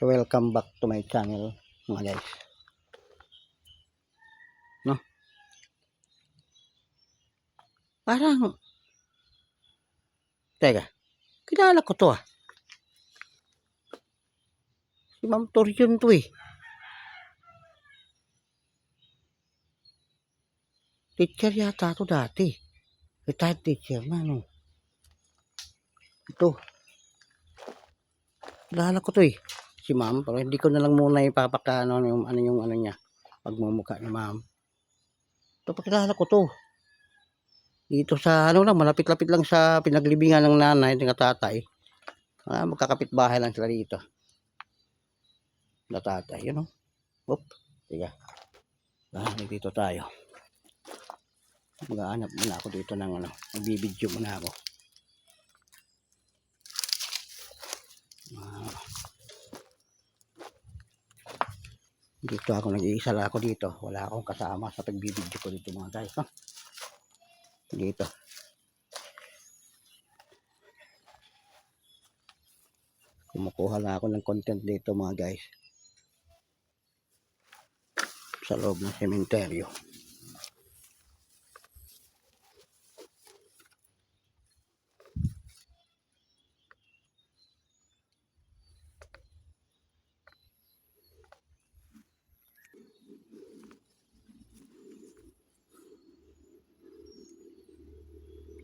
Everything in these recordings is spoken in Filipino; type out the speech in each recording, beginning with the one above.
So welcome back to my channel mga guys. No? Parang teka, kilala ko to ah. Si Ma'am Torion to eh. Teacher yata to dati. Retired teacher na no. Ito. Kilala ko to eh. Si Ma'am, pero hindi ko na lang muna ipapakano yung ano niya. Pagmumukha ni Ma'am. Ito pakilala ko to. Dito sa ano lang, malapit-lapit lang sa pinaglibingan ng nanay at tatay. Magkakapit bahay lang sila dito. Na tatay, yun o. Oop, tiga. Dito tayo. Mag-aanap muna ako dito ng ano, magbibideo muna ako. Dito ako nag-iisa lang ako dito. Wala akong kasama sa pagbibideo ko dito mga guys. No? Dito. Kumukuha lang ako ng content dito mga guys. Sa loob ng sementeryo.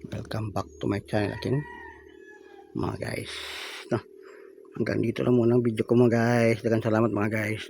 Welcome back to my channel again mga guys. No? Hanggang dito lang muna ang video ko mga guys. Daghang salamat mga guys.